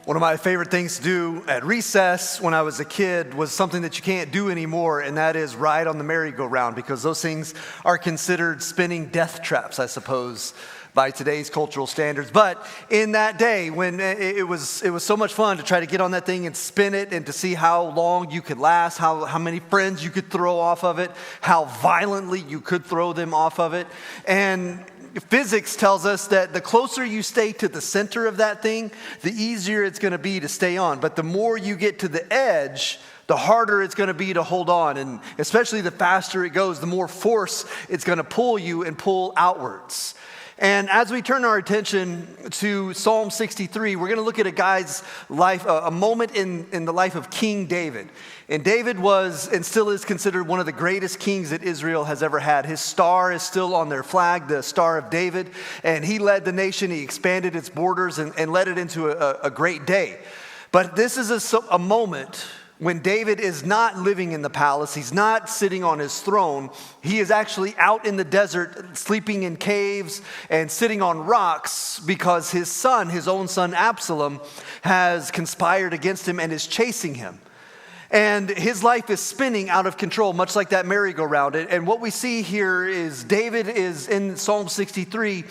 One of my favorite things to do at recess when I was a kid was something that you can't do anymore, and that is ride on the merry-go-round, because those things are considered spinning death traps, I suppose, by today's cultural standards. But in that day, when it was so much fun to try to get on that thing and spin it and to see how long you could last, how many friends you could throw off of it, how violently you could throw them off of it. And physics tells us that the closer you stay to the center of that thing, the easier it's going to be to stay on. But the more you get to the edge, the harder it's going to be to hold on. And especially the faster it goes, the more force it's going to pull you and pull outwards. And as we turn our attention to Psalm 63, we're going to look at a guy's life, a moment in the life of King David. And David was and still is considered one of the greatest kings that Israel has ever had. His star is still on their flag, the Star of David. And he led the nation, he expanded its borders and led it into a great day. But this is a moment when David is not living in the palace, he's not sitting on his throne, he is actually out in the desert, sleeping in caves and sitting on rocks because his own son Absalom, has conspired against him and is chasing him. And his life is spinning out of control, much like that merry-go-round. And what we see here is David is in Psalm 63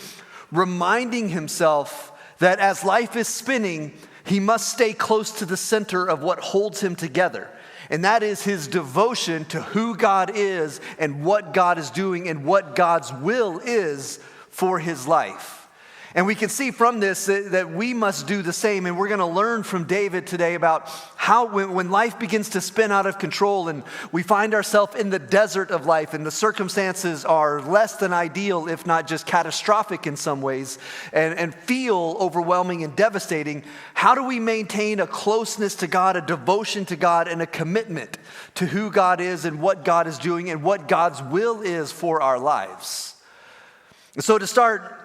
reminding himself that as life is spinning, he must stay close to the center of what holds him together. And that is his devotion to who God is and what God is doing and what God's will is for his life. And we can see from this that we must do the same. And we're going to learn from David today about how when life begins to spin out of control and we find ourselves in the desert of life and the circumstances are less than ideal, if not just catastrophic in some ways, and feel overwhelming and devastating, how do we maintain a closeness to God, a devotion to God, and a commitment to who God is and what God is doing and what God's will is for our lives? And so to start,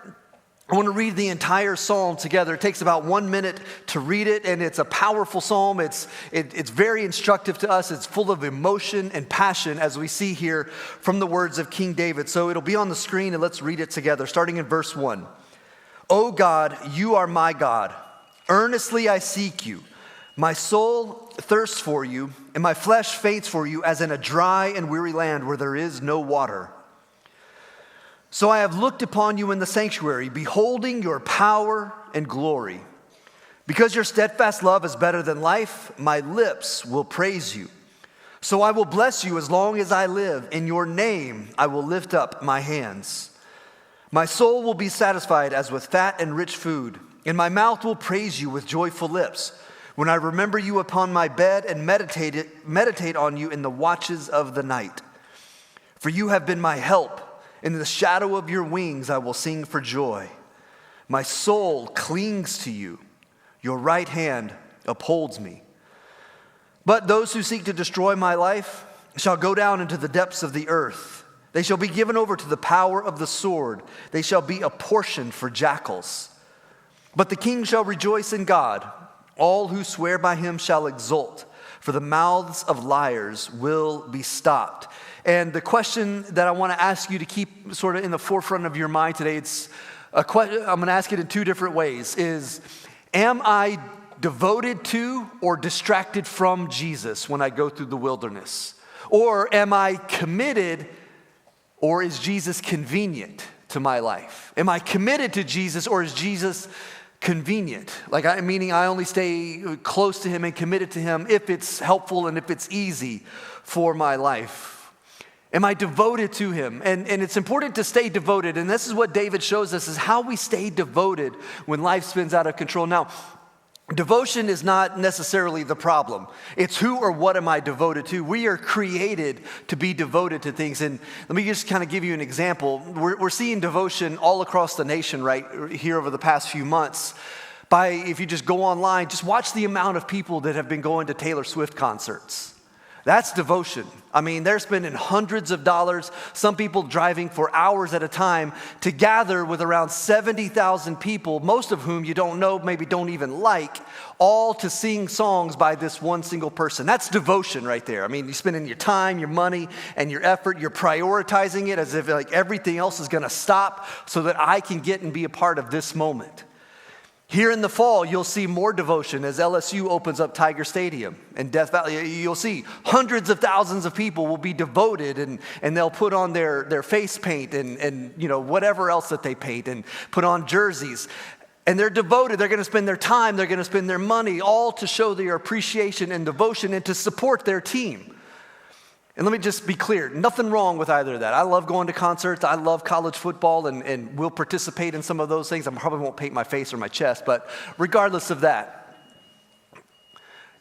I want to read the entire psalm together. It takes about 1 minute to read it, and it's a powerful psalm. It's very instructive to us. It's full of emotion and passion, as we see here from the words of King David. So it'll be on the screen, and let's read it together, starting in verse 1. O God, you are my God. Earnestly I seek you. My soul thirsts for you, and my flesh faints for you, as in a dry and weary land where there is no water. So I have looked upon you in the sanctuary, beholding your power and glory. Because your steadfast love is better than life, my lips will praise you. So I will bless you as long as I live. In your name I will lift up my hands. My soul will be satisfied as with fat and rich food, and my mouth will praise you with joyful lips. When I remember you upon my bed and meditate on you in the watches of the night. For you have been my help. In the shadow of your wings I will sing for joy. My soul clings to you. Your right hand upholds me. But those who seek to destroy my life shall go down into the depths of the earth. They shall be given over to the power of the sword. They shall be a portion for jackals. But the king shall rejoice in God. All who swear by him shall exult, for the mouths of liars will be stopped. And the question that I want to ask you to keep sort of in the forefront of your mind today, I'm going to ask it in two different ways, is am I devoted to or distracted from Jesus when I go through the wilderness? Or am I committed, or is Jesus convenient to my life? Am I committed to Jesus, or is Jesus convenient? Meaning I only stay close to him and committed to him if it's helpful and if it's easy for my life. Am I devoted to him? And it's important to stay devoted. And this is what David shows us, is how we stay devoted when life spins out of control. Now, devotion is not necessarily the problem. It's who or what am I devoted to? We are created to be devoted to things. And let me just kind of give you an example. We're seeing devotion all across the nation right here over the past few months. If you just go online, just watch the amount of people that have been going to Taylor Swift concerts. That's devotion. I mean, they're spending hundreds of dollars, some people driving for hours at a time to gather with around 70,000 people, most of whom you don't know, maybe don't even like, all to sing songs by this one single person. That's devotion right there. I mean, you're spending your time, your money, and your effort. You're prioritizing it as if like everything else is going to stop so that I can get and be a part of this moment. Here in the fall, you'll see more devotion as LSU opens up Tiger Stadium and Death Valley. You'll see hundreds of thousands of people will be devoted, and they'll put on their face paint and whatever else that they paint, and put on jerseys. And they're devoted. They're going to spend their time. They're going to spend their money, all to show their appreciation and devotion and to support their team. And let me just be clear, nothing wrong with either of that. I love going to concerts. I love college football, and we'll participate in some of those things. I probably won't paint my face or my chest, but regardless of that,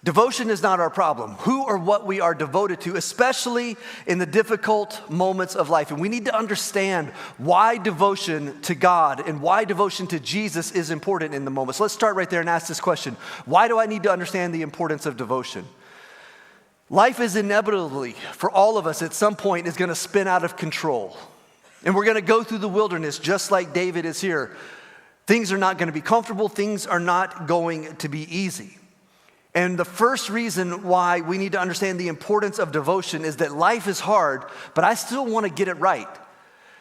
devotion is not our problem. Who or what we are devoted to, especially in the difficult moments of life. And we need to understand why devotion to God and why devotion to Jesus is important in the moment. So let's start right there and ask this question. Why do I need to understand the importance of devotion? Life is inevitably, for all of us at some point, is going to spin out of control. And we're going to go through the wilderness just like David is here. Things are not going to be comfortable. Things are not going to be easy. And the first reason why we need to understand the importance of devotion is that life is hard, but I still want to get it right.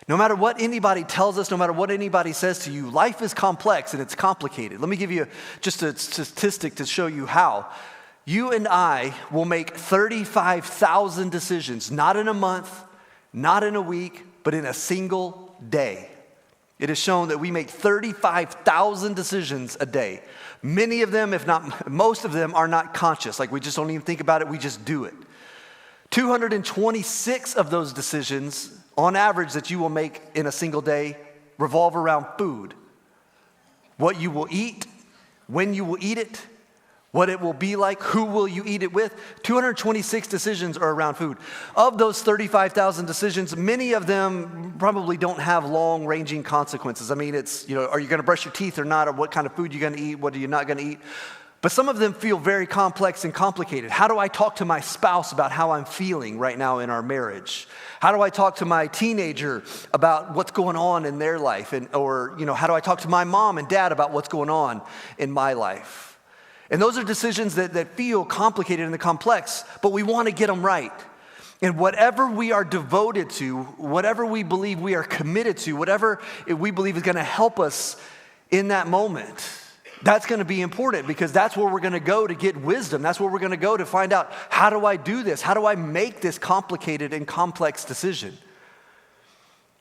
No matter what anybody tells us, no matter what anybody says to you, life is complex and it's complicated. Let me give you just a statistic to show you how. You and I will make 35,000 decisions, not in a month, not in a week, but in a single day. It is shown that we make 35,000 decisions a day. Many of them, if not most of them, are not conscious. Like we just don't even think about it, we just do it. 226 of those decisions, on average, that you will make in a single day revolve around food. What you will eat, when you will eat it, what it will be like, who will you eat it with. 226 decisions are around food. Of those 35,000 decisions, many of them probably don't have long-ranging consequences. I mean, it's, are you going to brush your teeth or not, or what kind of food you're going to eat, what are you not going to eat? But some of them feel very complex and complicated. How do I talk to my spouse about how I'm feeling right now in our marriage? How do I talk to my teenager about what's going on in their life? Or how do I talk to my mom and dad about what's going on in my life? And those are decisions that feel complicated and complex, but we want to get them right. And whatever we are devoted to, whatever we believe we are committed to, whatever we believe is going to help us in that moment, that's going to be important because that's where we're going to go to get wisdom. That's where we're going to go to find out, how do I do this? How do I make this complicated and complex decision?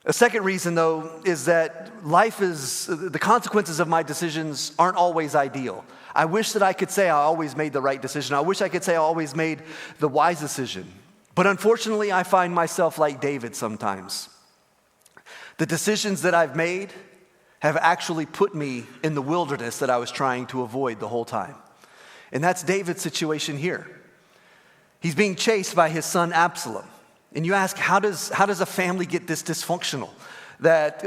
A second reason, though, is that the consequences of my decisions aren't always ideal. I wish that I could say I always made the right decision. I wish I could say I always made the wise decision. But unfortunately, I find myself like David sometimes. The decisions that I've made have actually put me in the wilderness that I was trying to avoid the whole time. And that's David's situation here. He's being chased by his son Absalom. And you ask, how does a family get this dysfunctional? That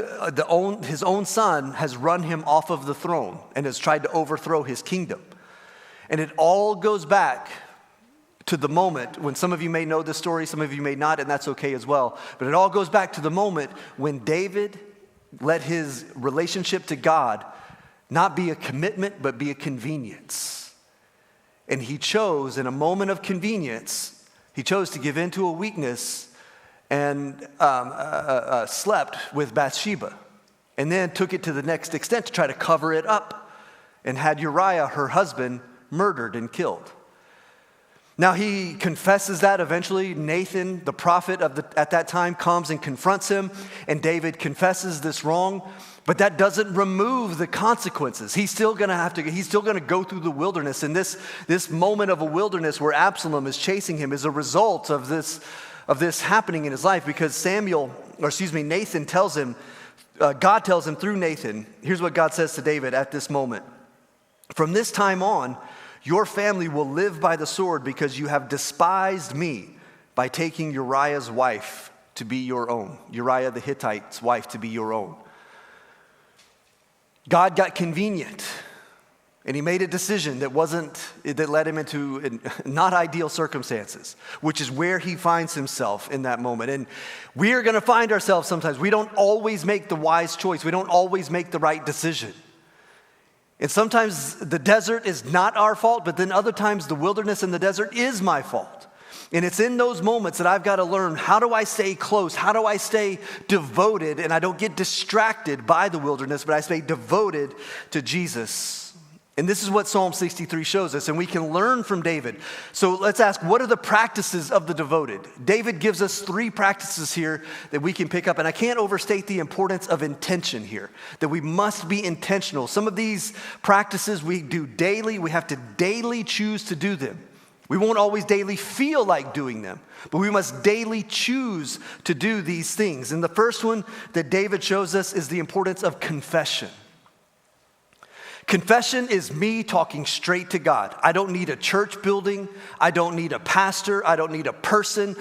his own son has run him off of the throne and has tried to overthrow his kingdom. And it all goes back to the moment when some of you may know this story, some of you may not, and that's okay as well. But it all goes back to the moment when David let his relationship to God not be a commitment, but be a convenience. And he chose, in a moment of convenience, he chose to give in to a weakness and slept with Bathsheba, and then took it to the next extent to try to cover it up, and had Uriah, her husband, murdered and killed. Now he confesses that eventually. Nathan, the prophet at that time, comes and confronts him, and David confesses this wrong, but that doesn't remove the consequences. He's still going to go through the wilderness, and this moment of a wilderness where Absalom is chasing him is a result of this happening in his life, because Nathan tells him, God tells him through Nathan, here's what God says to David at this moment. From this time on, your family will live by the sword because you have despised me by taking Uriah's wife to be your own. Uriah the Hittite's wife to be your own. God got convenient. And he made a decision that led him into not ideal circumstances, which is where he finds himself in that moment. And we are going to find ourselves sometimes. We don't always make the wise choice. We don't always make the right decision. And sometimes the desert is not our fault, but then other times the wilderness and the desert is my fault. And it's in those moments that I've got to learn, how do I stay close? How do I stay devoted? And I don't get distracted by the wilderness, but I stay devoted to Jesus And this is what Psalm 63 shows us, and we can learn from David. So let's ask, what are the practices of the devoted? David gives us 3 practices here that we can pick up, and I can't overstate the importance of intention here, that we must be intentional. Some of these practices we do daily. We have to daily choose to do them. We won't always daily feel like doing them, but we must daily choose to do these things. And the first one that David shows us is the importance of confession. Confession is me talking straight to God. I don't need a church building. I don't need a pastor. I don't need a person.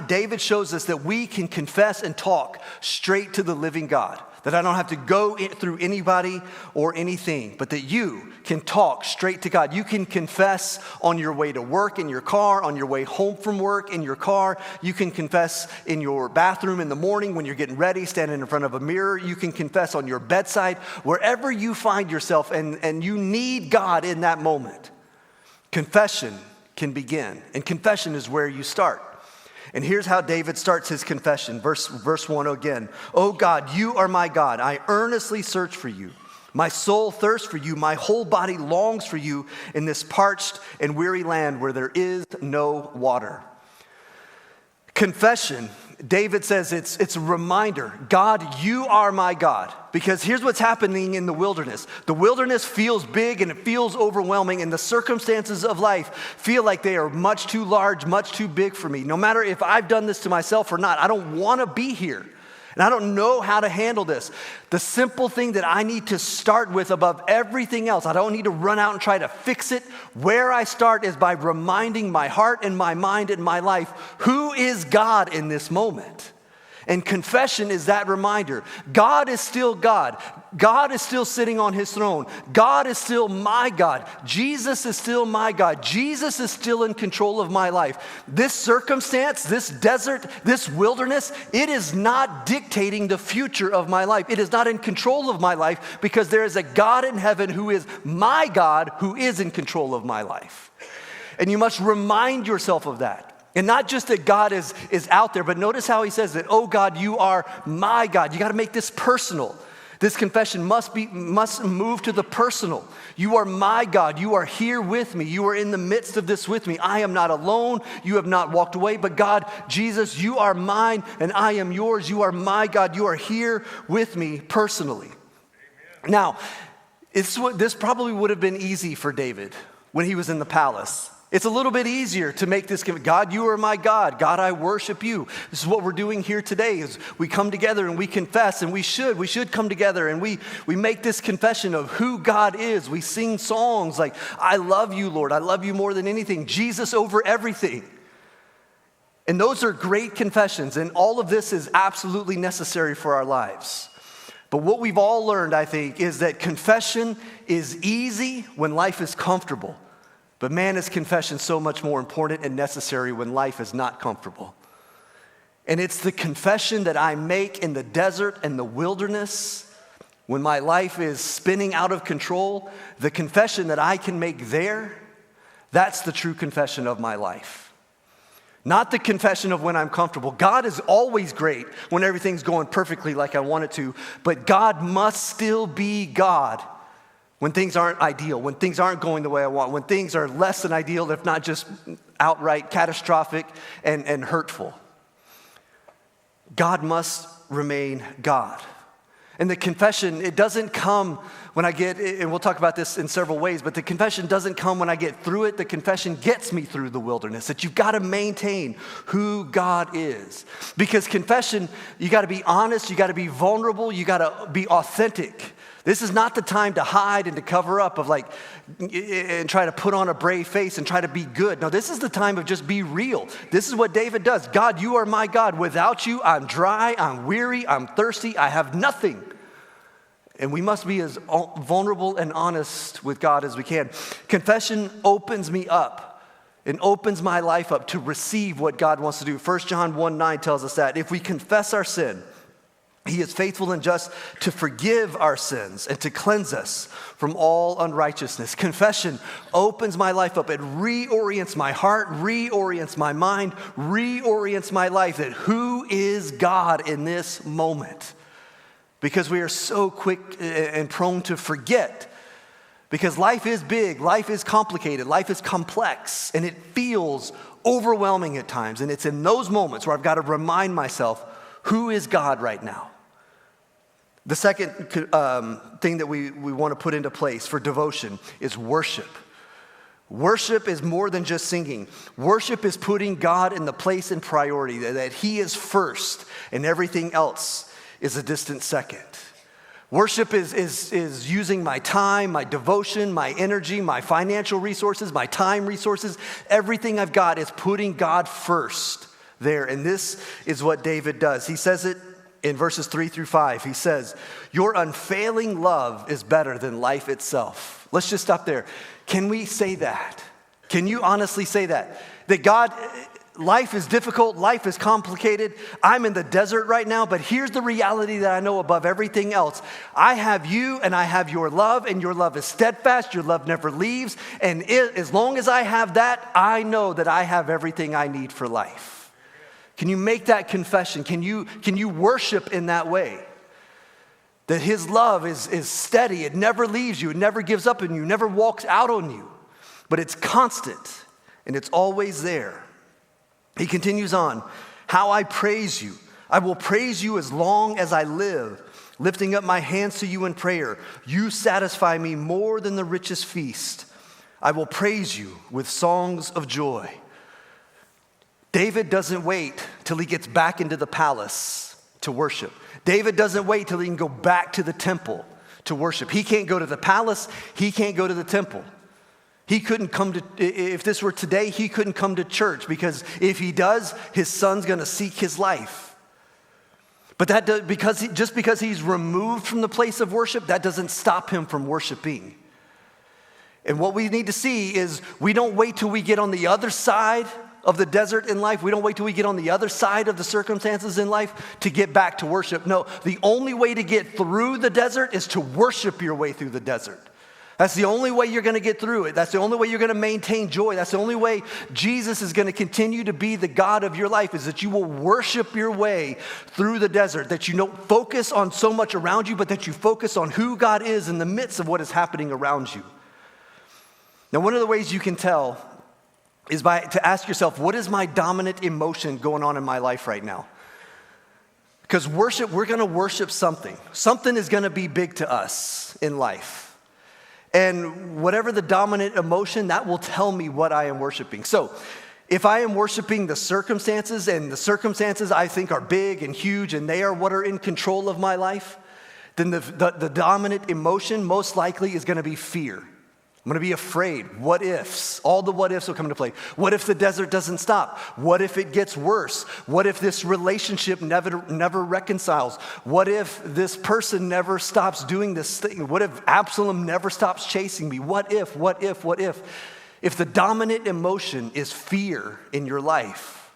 David shows us that we can confess and talk straight to the living God. That I don't have to go through anybody or anything, but that you can talk straight to God. You can confess on your way to work in your car, on your way home from work in your car. You can confess in your bathroom in the morning when you're getting ready, standing in front of a mirror. You can confess on your bedside, wherever you find yourself and you need God in that moment. Confession can begin, and confession is where you start. And here's how David starts his confession. Verse 1 again. "Oh God, you are my God. I earnestly search for you. My soul thirsts for you. My whole body longs for you in this parched and weary land where there is no water." Confession, David says it's a reminder. God, you are my God. Because here's what's happening in the wilderness. The wilderness feels big and it feels overwhelming, and the circumstances of life feel like they are much too large, much too big for me. No matter if I've done this to myself or not, I don't want to be here. And I don't know how to handle this. The simple thing that I need to start with above everything else, I don't need to run out and try to fix it. Where I start is by reminding my heart and my mind and my life, who is God in this moment? And confession is that reminder. God is still God. God is still sitting on his throne. God is still my God. Jesus is still my God. Jesus is still in control of my life. This circumstance, this desert, this wilderness, it is not dictating the future of my life. It is not in control of my life, because there is a God in heaven who is my God, who is in control of my life. And you must remind yourself of that. And not just that God is out there, but notice how he says that, "Oh God, you are my God." You got to make this personal. This confession must move to the personal. You are my God. You are here with me. You are in the midst of this with me. I am not alone. You have not walked away. But God, Jesus, you are mine and I am yours. You are my God. You are here with me personally. Amen. Now, this probably would have been easy for David when he was in the palace. It's a little bit easier to make this, God, you are my God. God, I worship you. This is what we're doing here today, is we come together and we confess, and we should come together and we make this confession of who God is. We sing songs like, I love you, Lord. I love you more than anything. Jesus over everything. And those are great confessions, and all of this is absolutely necessary for our lives. But what we've all learned, I think, is that confession is easy when life is comfortable. But man, is confession so much more important and necessary when life is not comfortable. And it's the confession that I make in the desert and the wilderness, when my life is spinning out of control, the confession that I can make there, that's the true confession of my life. Not the confession of when I'm comfortable. God is always great when everything's going perfectly like I want it to, but God must still be God when things aren't ideal, when things aren't going the way I want, when things are less than ideal, if not just outright catastrophic and hurtful. God must remain God. And the confession, it doesn't come when I get, and we'll talk about this in several ways, but the confession doesn't come when I get through it. The confession gets me through the wilderness, that you've got to maintain who God is. Because confession, you got to be honest, you got to be vulnerable, you got to be authentic. This is not the time to hide and to cover up and try to put on a brave face and try to be good. No, this is the time of just be real. This is what David does. God, you are my God. Without you, I'm dry, I'm weary, I'm thirsty, I have nothing. And we must be as vulnerable and honest with God as we can. Confession opens me up and opens my life up to receive what God wants to do. 1 John 1:9 tells us that if we confess our sin, He is faithful and just to forgive our sins and to cleanse us from all unrighteousness. Confession opens my life up. It reorients my heart, reorients my mind, reorients my life, that who is God in this moment? Because we are so quick and prone to forget Because life is big, life is complicated, life is complex, and it feels overwhelming at times. And it's in those moments where I've got to remind myself, who is God right now? The second thing that we want to put into place for devotion is worship. Worship is more than just singing. Worship is putting God in the place and priority, that he is first and everything else is a distant second. Worship is using my time, my devotion, my energy, my financial resources, my time resources. Everything I've got is putting God first there. And this is what David does. He says it in verses 3-5. He says, your unfailing love is better than life itself. Let's just stop there. Can we say that? Can you honestly say that? That God, life is difficult, life is complicated. I'm in the desert right now, but here's the reality that I know above everything else. I have you and I have your love, and your love is steadfast, your love never leaves. And as long as I have that, I know that I have everything I need for life. Can you make that confession? Can you worship in that way? That his love is steady, it never leaves you, it never gives up on you, never walks out on you, but it's constant and it's always there. He continues on, how I praise you. I will praise you as long as I live, lifting up my hands to you in prayer. You satisfy me more than the richest feast. I will praise you with songs of joy. David doesn't wait till he gets back into the palace to worship. David doesn't wait till he can go back to the temple to worship. He can't go to the palace. He can't go to the temple. He couldn't come to, if this were today, he couldn't come to church, because if he does, his son's going to seek his life. But just because he's removed from the place of worship, that doesn't stop him from worshiping. And what we need to see is we don't wait till we get on the other side of the desert in life. We don't wait till we get on the other side of the circumstances in life to get back to worship. No, the only way to get through the desert is to worship your way through the desert. That's the only way you're going to get through it. That's the only way you're going to maintain joy. That's the only way Jesus is going to continue to be the God of your life, is that you will worship your way through the desert, that you don't focus on so much around you, but that you focus on who God is in the midst of what is happening around you. Now, one of the ways you can tell is to ask yourself, what is my dominant emotion going on in my life right now? Because worship, we're going to worship something. Something is going to be big to us in life. And whatever the dominant emotion, that will tell me what I am worshiping. So if I am worshiping the circumstances, and the circumstances I think are big and huge, and they are what are in control of my life, then the dominant emotion most likely is going to be fear. I'm going to be afraid. What ifs? All the what ifs will come into play. What if the desert doesn't stop? What if it gets worse? What if this relationship never reconciles? What if this person never stops doing this thing? What if Absalom never stops chasing me? What if? If the dominant emotion is fear in your life,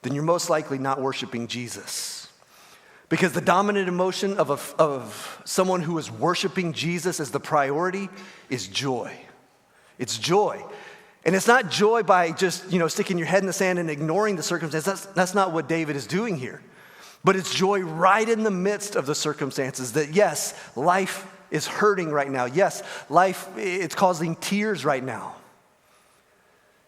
then you're most likely not worshiping Jesus. Because the dominant emotion of someone who is worshiping Jesus as the priority is joy. It's joy. And it's not joy by just, sticking your head in the sand and ignoring the circumstances. That's not what David is doing here. But it's joy right in the midst of the circumstances, that yes, life is hurting right now. Yes, life, it's causing tears right now.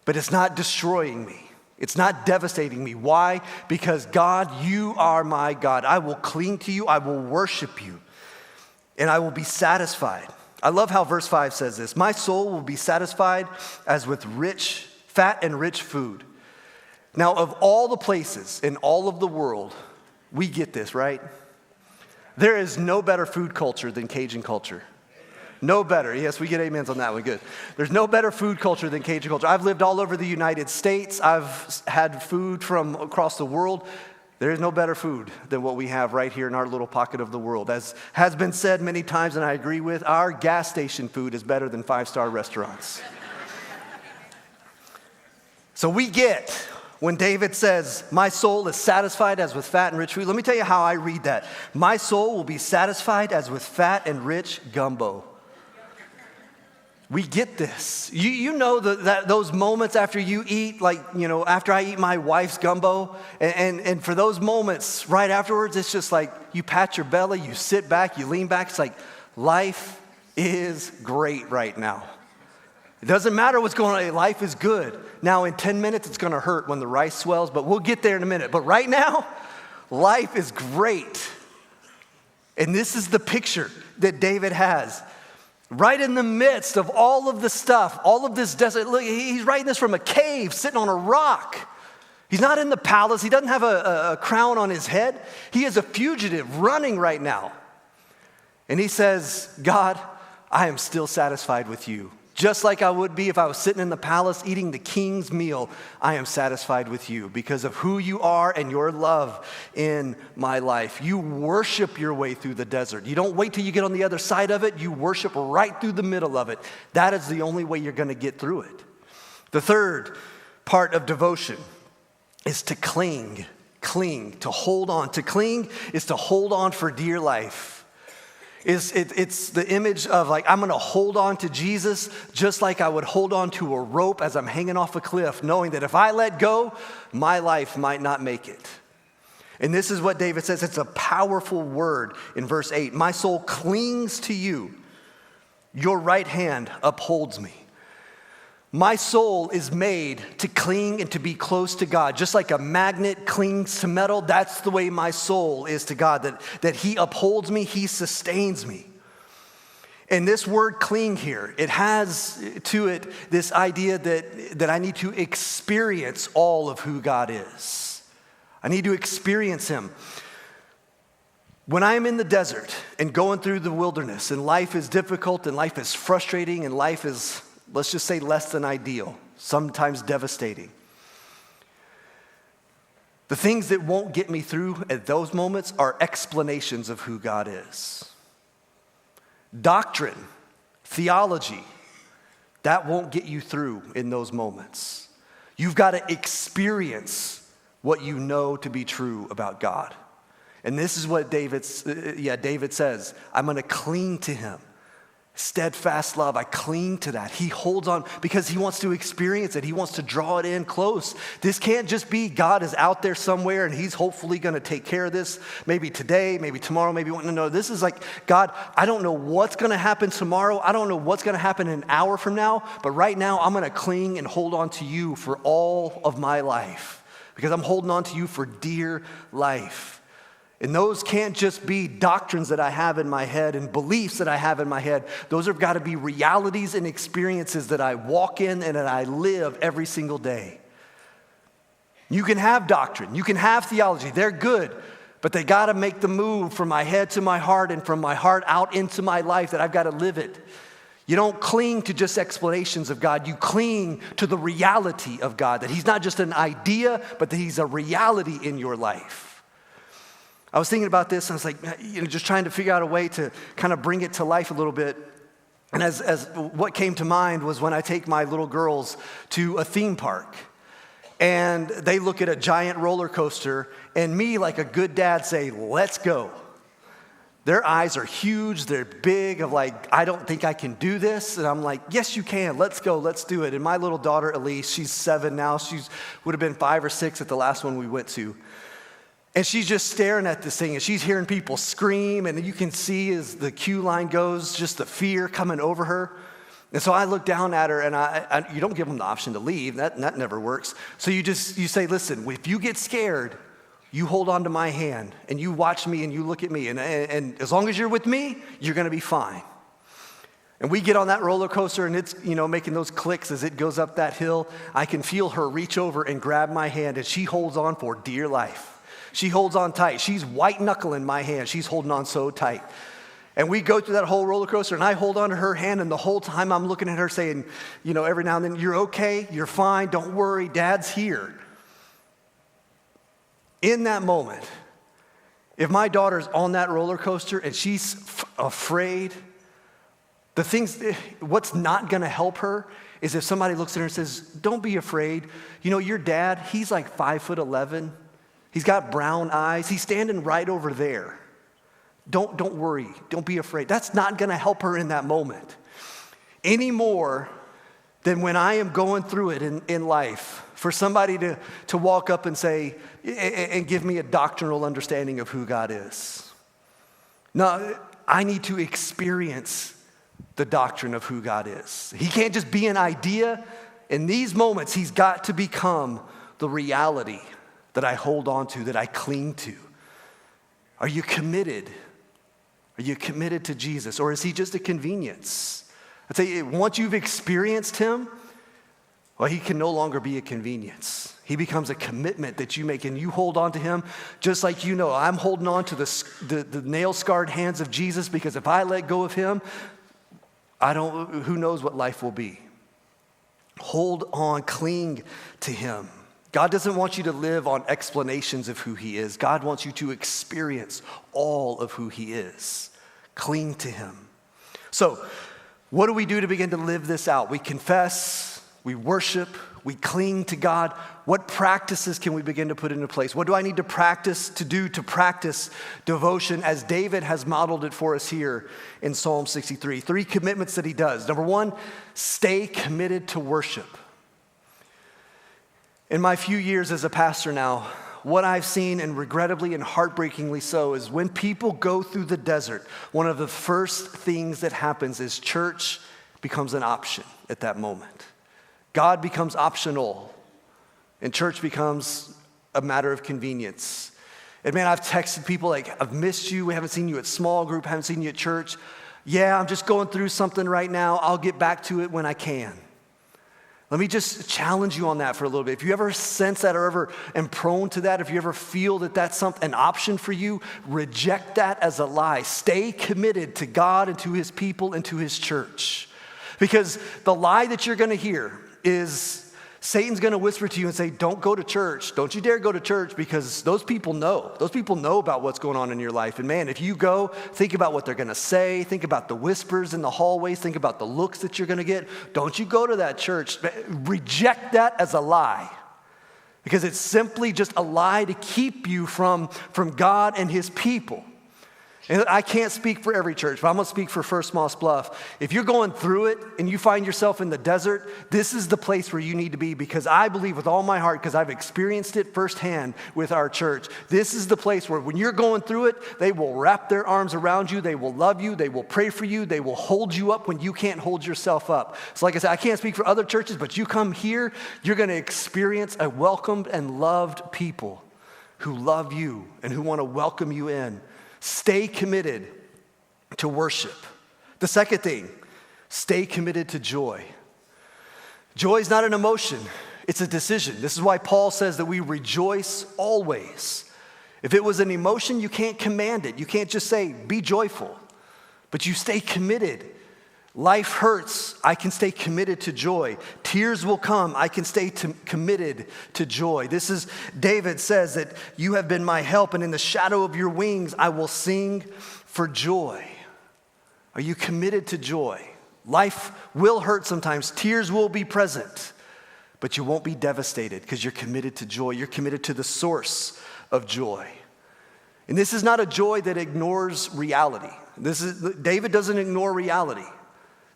But it's not destroying me. It's not devastating me. Why? Because God, you are my God. I will cling to you. I will worship you. And I will be satisfied. I love how verse 5 says this. My soul will be satisfied as with fat and rich food. Now, of all the places in all of the world, we get this, right? There is no better food culture than Cajun culture. No better. Yes, we get amens on that one. Good. There's no better food culture than Cajun culture. I've lived all over the United States. I've had food from across the world. There is no better food than what we have right here in our little pocket of the world. As has been said many times, and I agree with, our gas station food is better than 5-star restaurants. So we get when David says, my soul is satisfied as with fat and rich food. Let me tell you how I read that. My soul will be satisfied as with fat and rich gumbo. We get this. You know that those moments after you eat, after I eat my wife's gumbo, and for those moments right afterwards, it's just like you pat your belly, you sit back, you lean back. It's like life is great right now. It doesn't matter what's going on. Life is good. Now, in 10 minutes, it's going to hurt when the rice swells, but we'll get there in a minute. But right now, life is great. And this is the picture that David has. Right in the midst of all of the stuff, all of this desert. Look, he's writing this from a cave, sitting on a rock. He's not in the palace. He doesn't have a crown on his head. He is a fugitive running right now. And he says, God, I am still satisfied with you. Just like I would be if I was sitting in the palace eating the king's meal, I am satisfied with you because of who you are and your love in my life. You worship your way through the desert. You don't wait till you get on the other side of it. You worship right through the middle of it. That is the only way you're going to get through it. The third part of devotion is to cling, to hold on. To cling is to hold on for dear life. It's the image of like, I'm going to hold on to Jesus just like I would hold on to a rope as I'm hanging off a cliff, knowing that if I let go, my life might not make it. And this is what David says. It's a powerful word in verse 8. My soul clings to you. Your right hand upholds me. My soul is made to cling and to be close to God. Just like a magnet clings to metal, that's the way my soul is to God, that he upholds me, he sustains me. And this word cling here, it has to it this idea that I need to experience all of who God is. I need to experience him. When I'm in the desert and going through the wilderness and life is difficult and life is frustrating and life is, let's just say, less than ideal, sometimes devastating. The things that won't get me through at those moments are explanations of who God is. Doctrine, theology, that won't get you through in those moments. You've got to experience what you know to be true about God. And this is what David says, I'm going to cling to him. Steadfast love, I cling to that. He holds on because he wants to experience it. He wants to draw it in close. This can't just be God is out there somewhere and he's hopefully going to take care of this. Maybe today, maybe tomorrow, maybe no. This is like, God, I don't know what's going to happen tomorrow. I don't know what's going to happen an hour from now. But right now, I'm going to cling and hold on to you for all of my life because I'm holding on to you for dear life. And those can't just be doctrines that I have in my head and beliefs that I have in my head. Those have got to be realities and experiences that I walk in and that I live every single day. You can have doctrine, you can have theology, they're good, but they got to make the move from my head to my heart and from my heart out into my life that I've got to live it. You don't cling to just explanations of God. You cling to the reality of God, that he's not just an idea, but that he's a reality in your life. I was thinking about this, and I was like, just trying to figure out a way to kind of bring it to life a little bit. And as what came to mind was when I take my little girls to a theme park, and they look at a giant roller coaster, and me, like a good dad, say, let's go. Their eyes are huge, they're big, of like, I don't think I can do this. And I'm like, yes, you can, let's go, let's do it. And my little daughter, Elise, she's 7 now. She would have been 5 or 6 at the last one we went to. And she's just staring at this thing, and she's hearing people scream, and you can see as the cue line goes, just the fear coming over her. And so I look down at her, and you don't give them the option to leave. That never works. So you say, listen, if you get scared, you hold on to my hand, and you watch me, and you look at me. And as long as you're with me, you're going to be fine. And we get on that roller coaster, and it's, making those clicks as it goes up that hill. I can feel her reach over and grab my hand, and she holds on for dear life. She holds on tight. She's white knuckling my hand. She's holding on so tight. And we go through that whole roller coaster, and I hold on to her hand, and the whole time I'm looking at her saying, every now and then, you're okay, you're fine, don't worry, Dad's here. In that moment, if my daughter's on that roller coaster and she's afraid, what's not going to help her is if somebody looks at her and says, don't be afraid. Your dad, he's like 5'11". He's got brown eyes. He's standing right over there. Don't worry. Don't be afraid. That's not going to help her in that moment. Any more than when I am going through it in life, for somebody to walk up and say, and give me a doctrinal understanding of who God is. No, I need to experience the doctrine of who God is. He can't just be an idea. In these moments, he's got to become the reality that I hold on to, that I cling to. Are you committed? Are you committed to Jesus? Or is he just a convenience? I tell you, once you've experienced him, well, he can no longer be a convenience. He becomes a commitment that you make, and you hold on to him just like you know. I'm holding on to the nail-scarred hands of Jesus, because if I let go of him, who knows what life will be. Hold on, cling to him. God doesn't want you to live on explanations of who he is. God wants you to experience all of who he is. Cling to him. So, what do we do to begin to live this out? We confess, we worship, we cling to God. What practices can we begin to put into place? What do I need to practice devotion as David has modeled it for us here in Psalm 63? 3 commitments that he does. Number 1, stay committed to worship. In my few years as a pastor now, what I've seen, and regrettably and heartbreakingly so, is when people go through the desert, one of the first things that happens is church becomes an option at that moment. God becomes optional, and church becomes a matter of convenience. And man, I've texted people like, I've missed you. We haven't seen you at small group, haven't seen you at church. Yeah, I'm just going through something right now. I'll get back to it when I can. Let me just challenge you on that for a little bit. If you ever sense that or ever am prone to that, if you ever feel that that's an option for you, reject that as a lie. Stay committed to God and to his people and to his church. Because the lie that you're going to hear is Satan's going to whisper to you and say, don't go to church. Don't you dare go to church, because those people know. Those people know about what's going on in your life. And man, if you go, think about what they're going to say. Think about the whispers in the hallways. Think about the looks that you're going to get. Don't you go to that church. Reject that as a lie, because it's simply just a lie to keep you from God and his people. And I can't speak for every church, but I'm going to speak for First Moss Bluff. If you're going through it and you find yourself in the desert, this is the place where you need to be, because I believe with all my heart, because I've experienced it firsthand with our church, this is the place where when you're going through it, they will wrap their arms around you, they will love you, they will pray for you, they will hold you up when you can't hold yourself up. So like I said, I can't speak for other churches, but you come here, you're going to experience a welcomed and loved people who love you and who want to welcome you in. Stay committed to worship. The second thing, stay committed to joy. Joy is not an emotion, it's a decision. This is why Paul says that we rejoice always. If it was an emotion, you can't command it. You can't just say, be joyful, but you stay committed. Life hurts, I can stay committed to joy. Tears will come, I can stay committed to joy. This is, David says that you have been my help, and in the shadow of your wings I will sing for joy. Are you committed to joy? Life will hurt sometimes, tears will be present, but you won't be devastated because you're committed to joy. You're committed to the source of joy. And this is not a joy that ignores reality. David doesn't ignore reality.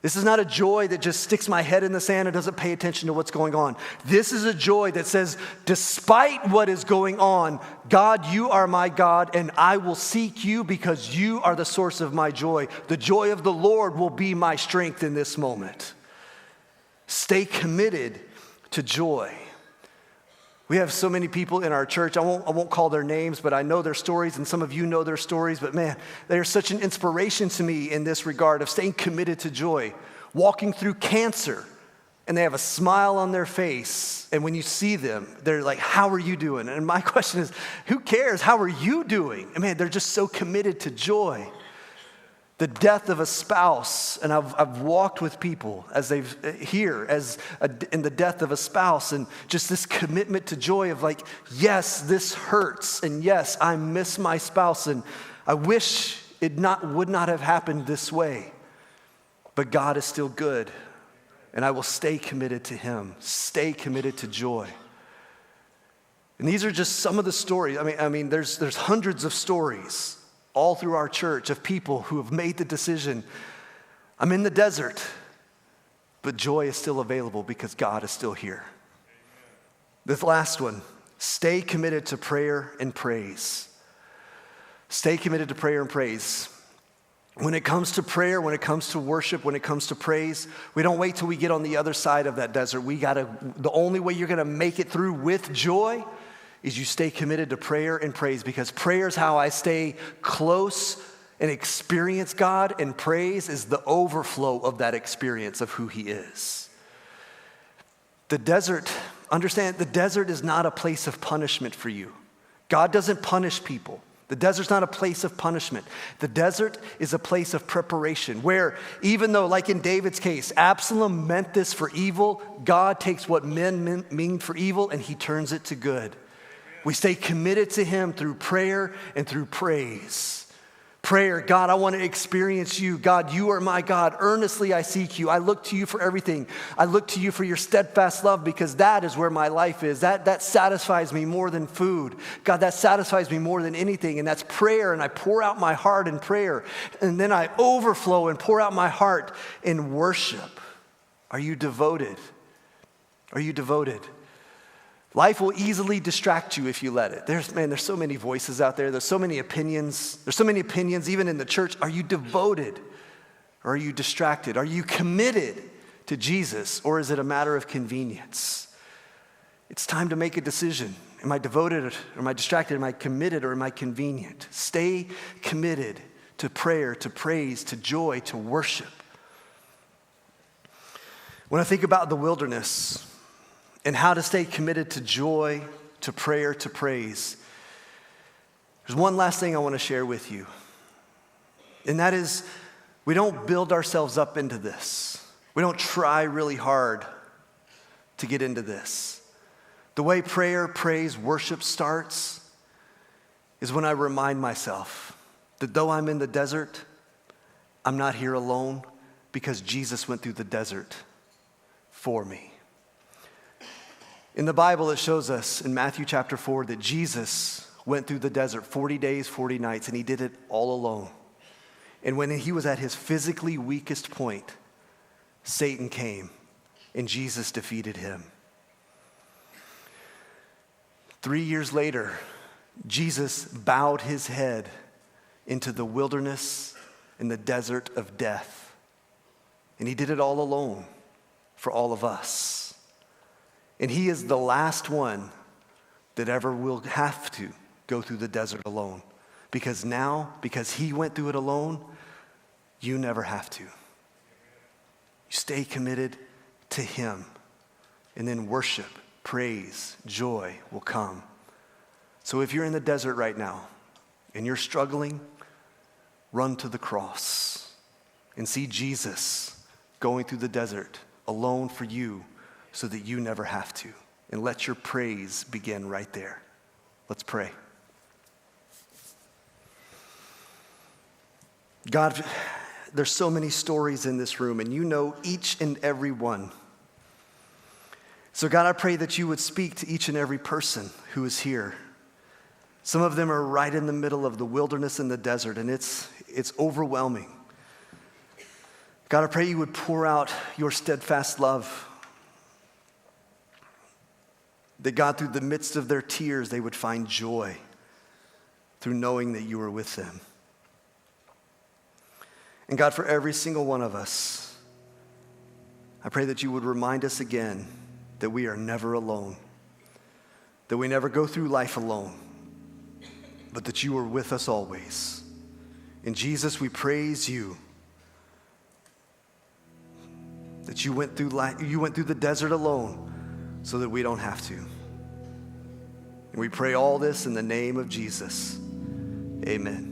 This is not a joy that just sticks my head in the sand and doesn't pay attention to what's going on. This is a joy that says, despite what is going on, God, you are my God, and I will seek you because you are the source of my joy. The joy of the Lord will be my strength in this moment. Stay committed to joy. We have so many people in our church. I won't call their names, but I know their stories, and some of you know their stories. But man, they are such an inspiration to me in this regard of staying committed to joy. Walking through cancer, and they have a smile on their face. And when you see them, they're like, how are you doing? And my question is, who cares? How are you doing? And man, they're just so committed to joy. The death of a spouse, and I've walked with people as they've in the death of a spouse, and just this commitment to joy of like, yes, this hurts, and yes, I miss my spouse, and I wish it would not have happened this way, but God is still good, and I will stay committed to him, stay committed to joy. And these are just some of the stories. I mean, there's hundreds of stories all through our church of people who have made the decision, I'm in the desert, but joy is still available because God is still here. This last one, stay committed to prayer and praise. Stay committed to prayer and praise. When it comes to prayer, when it comes to worship, when it comes to praise, we don't wait till we get on the other side of that desert. The only way you're gonna make it through with joy is you stay committed to prayer and praise, because prayer is how I stay close and experience God, and praise is the overflow of that experience of who He is. The desert, understand, the desert is not a place of punishment for you. God doesn't punish people. The desert's not a place of punishment. The desert is a place of preparation where, even though, like in David's case, Absalom meant this for evil, God takes what men mean for evil and He turns it to good. We stay committed to Him through prayer and through praise. Prayer, God, I want to experience You. God, You are my God. Earnestly I seek You. I look to You for everything. I look to You for Your steadfast love, because that is where my life is. That satisfies me more than food. God, that satisfies me more than anything. And that's prayer. And I pour out my heart in prayer. And then I overflow and pour out my heart in worship. Are you devoted? Are you devoted? Life will easily distract you if you let it. There's so many voices out there. There's so many opinions. There's so many opinions even in the church. Are you devoted or are you distracted? Are you committed to Jesus, or is it a matter of convenience? It's time to make a decision. Am I devoted or am I distracted? Am I committed or am I convenient? Stay committed to prayer, to praise, to joy, to worship. When I think about the wilderness and how to stay committed to joy, to prayer, to praise, there's one last thing I want to share with you. And that is, we don't build ourselves up into this. We don't try really hard to get into this. The way prayer, praise, worship starts is when I remind myself that though I'm in the desert, I'm not here alone, because Jesus went through the desert for me. In the Bible, it shows us in Matthew chapter 4 that Jesus went through the desert 40 days, 40 nights, and He did it all alone. And when He was at His physically weakest point, Satan came and Jesus defeated him. 3 years later, Jesus bowed His head into the wilderness and the desert of death. And He did it all alone for all of us. And He is the last one that ever will have to go through the desert alone. Because He went through it alone, you never have to. You stay committed to Him. And then worship, praise, joy will come. So if you're in the desert right now and you're struggling, run to the cross and see Jesus going through the desert alone for you, so that you never have to. And let your praise begin right there. Let's pray. God, there's so many stories in this room, and You know each and every one. So God, I pray that You would speak to each and every person who is here. Some of them are right in the middle of the wilderness and the desert, and it's overwhelming. God, I pray You would pour out Your steadfast love, that God, through the midst of their tears, they would find joy through knowing that You are with them. And God, for every single one of us, I pray that You would remind us again that we are never alone, that we never go through life alone, but that You are with us always. In Jesus, we praise You, that You went through the desert alone, so that we don't have to. And we pray all this in the name of Jesus. Amen.